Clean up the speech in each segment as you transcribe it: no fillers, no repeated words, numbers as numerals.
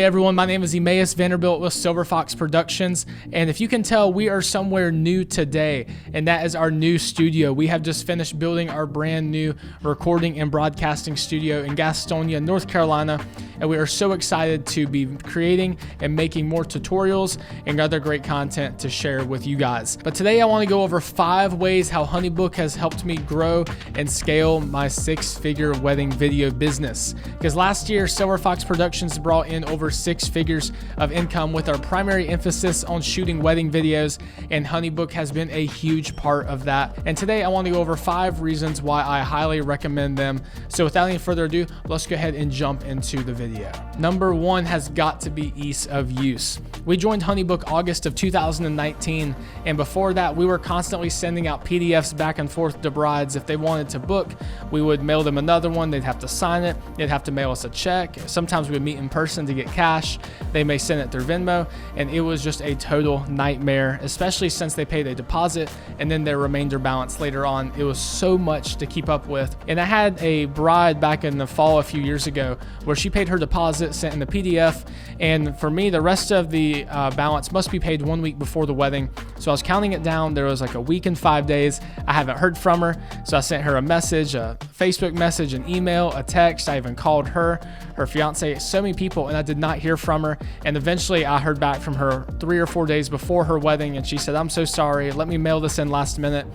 Hey everyone, my name is Emmaus Vanderbilt with Silver Fox Productions, and if you can tell, we are somewhere new today, and that is our new studio. We have just finished building our brand new recording and broadcasting studio in Gastonia, North Carolina, and we are so excited to be creating and making more tutorials and other great content to share with you guys. But today I want to go over 5 ways how Honeybook has helped me grow and scale my 6-figure wedding video business. Because last year, Silver Fox Productions brought in over 6 figures of income with our primary emphasis on shooting wedding videos, and Honeybook has been a huge part of that. And today I want to go over 5 reasons why I highly recommend them. So without any further ado, let's go ahead and jump into the video. Number 1 has got to be ease of use. We joined Honeybook August of 2019, and before that we were constantly sending out PDFs back and forth to brides. If they wanted to book, we would mail them another one, they'd have to sign it, they'd have to mail us a check. Sometimes we would meet in person to get cash, they may send it through Venmo, and it was just a total nightmare, especially since they paid a deposit and then their remainder balance later on. It was so much to keep up with. And I had a bride back in the fall a few years ago where she paid her deposit, sent in the PDF, and for me the rest of the balance must be paid 1 week before the wedding. So I was counting it down, there was like a week and 5 days. I haven't heard from her, so I sent her a message, a Facebook message, an email, a text. I even called her fiance, so many people, and I did not hear from her. And eventually I heard back from her 3 or 4 days before her wedding, and she said, "I'm so sorry, let me mail this in last minute."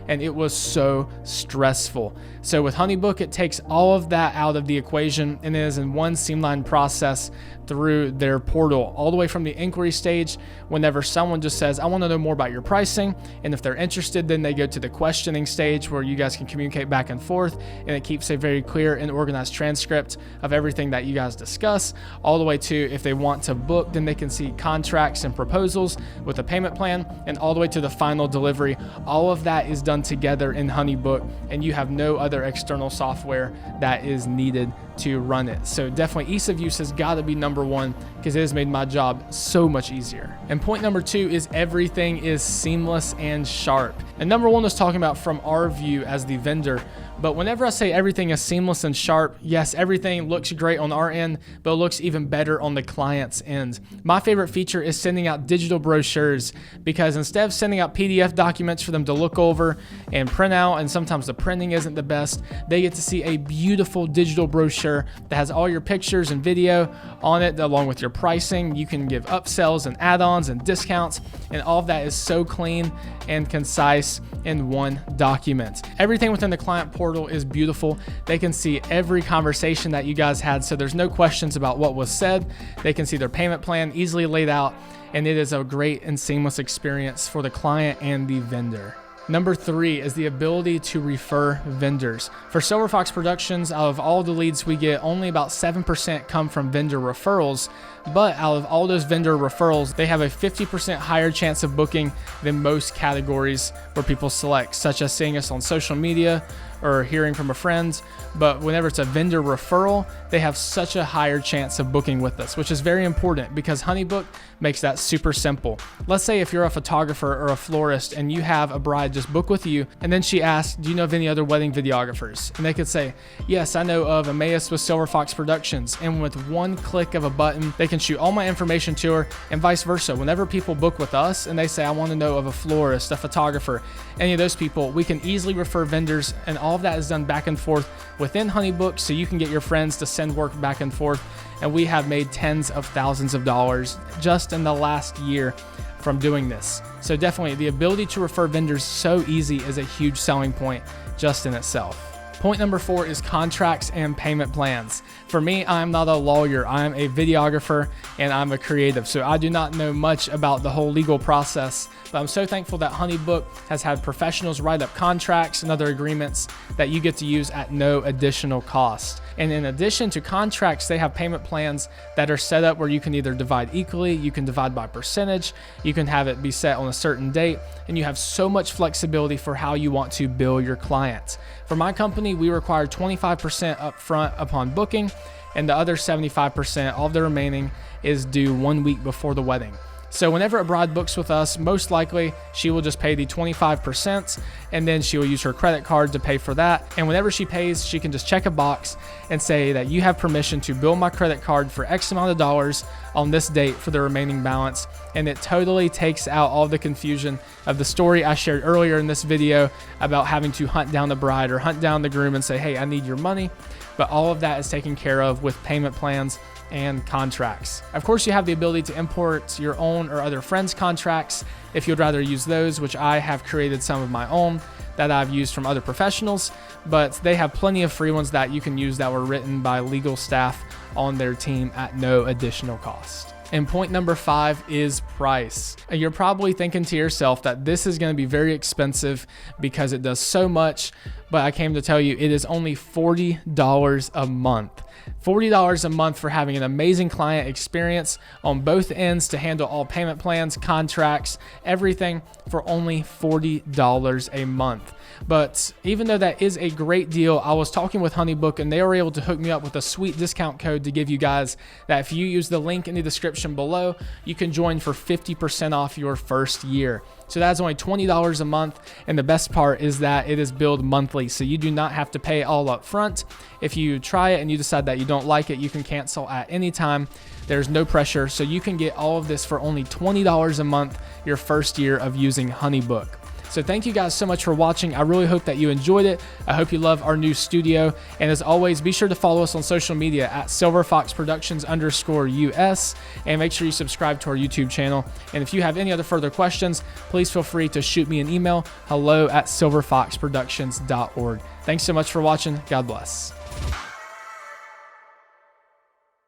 And it was so stressful. So with Honeybook, it takes all of that out of the equation and it is in one streamlined process through their portal, all the way from the inquiry stage. Whenever someone just says, "I want to know more about your pricing," and if they're interested, then they go to the questioning stage where you guys can communicate back and forth, and it keeps a very clear and organized transcript of everything that you guys discuss, all the way to if they want to book, then they can see contracts and proposals with a payment plan, and all the way to the final delivery. All of that is done together in Honeybook, and you have no other external software that is needed to run it. So definitely ease of use has got to be number 1, because it has made my job so much easier. And point number 2 is everything is seamless and sharp. And number 1 is talking about from our view as the vendor. But whenever I say everything is seamless and sharp, yes, everything looks great on our end, but it looks even better on the client's end. My favorite feature is sending out digital brochures, because instead of sending out PDF documents for them to look over and print out, and sometimes the printing isn't the best, they get to see a beautiful digital brochure that has all your pictures and video on it, along with your pricing. You can give upsells and add-ons and discounts, and all of that is so clean and concise in one document. Everything within the client portal is beautiful. They can see every conversation that you guys had, so there's no questions about what was said. They can see their payment plan easily laid out, and it is a great and seamless experience for the client and the vendor. Number 3 is the ability to refer vendors. For Silver Fox Productions, out of all the leads we get, only about 7% come from vendor referrals. But out of all those vendor referrals, they have a 50% higher chance of booking than most categories where people select, such as seeing us on social media or hearing from a friend. But whenever it's a vendor referral, they have such a higher chance of booking with us, which is very important because Honeybook makes that super simple. Let's say if you're a photographer or a florist and you have a bride just book with you, and then she asks, "Do you know of any other wedding videographers?" And they could say, "Yes, I know of Emmaus with Silver Fox Productions." And with one click of a button, they can shoot all my information to her, and vice versa. Whenever people book with us and they say, "I want to know of a florist, a photographer," any of those people, we can easily refer vendors, and all of that is done back and forth within Honeybook, so you can get your friends to send work back and forth. And we have made tens of thousands of dollars just in the last year from doing this. So definitely the ability to refer vendors so easy is a huge selling point just in itself. Point number 4 is contracts and payment plans. For me, I'm not a lawyer. I'm a videographer and I'm a creative, so I do not know much about the whole legal process, but I'm so thankful that Honeybook has had professionals write up contracts and other agreements that you get to use at no additional cost. And in addition to contracts, they have payment plans that are set up where you can either divide equally, you can divide by percentage, you can have it be set on a certain date, and you have so much flexibility for how you want to bill your clients. For my company, we require 25% upfront upon booking, and the other 75%, all of the remaining, is due 1 week before the wedding. So whenever a bride books with us, most likely she will just pay the 25%, and then she will use her credit card to pay for that. And whenever she pays, she can just check a box and say that you have permission to bill my credit card for X amount of dollars on this date for the remaining balance. And it totally takes out all the confusion of the story I shared earlier in this video about having to hunt down the bride or hunt down the groom and say, hey, I need your money. But all of that is taken care of with payment plans and contracts. Of course, you have the ability to import your own or other friends' contracts if you'd rather use those, which I have created some of my own that I've used from other professionals, but they have plenty of free ones that you can use that were written by legal staff on their team at no additional cost. And point number 5 is price. You're probably thinking to yourself that this is going to be very expensive because it does so much, but I came to tell you it is only $40 a month. $40 a month for having an amazing client experience on both ends to handle all payment plans, contracts, everything for only $40 a month. But even though that is a great deal, I was talking with Honeybook and they were able to hook me up with a sweet discount code to give you guys that if you use the link in the description below, you can join for 50% off your first year. So that's only $20 a month. And the best part is that it is billed monthly. So you do not have to pay all up front. If you try it and you decide that you don't like it, you can cancel at any time. There's no pressure. So you can get all of this for only $20 a month your first year of using Honeybook. So thank you guys so much for watching. I really hope that you enjoyed it. I hope you love our new studio. And as always, be sure to follow us on social media at silverfoxproductions_US and make sure you subscribe to our YouTube channel. And if you have any other further questions, please feel free to shoot me an email, hello@silverfoxproductions.org. Thanks so much for watching. God bless.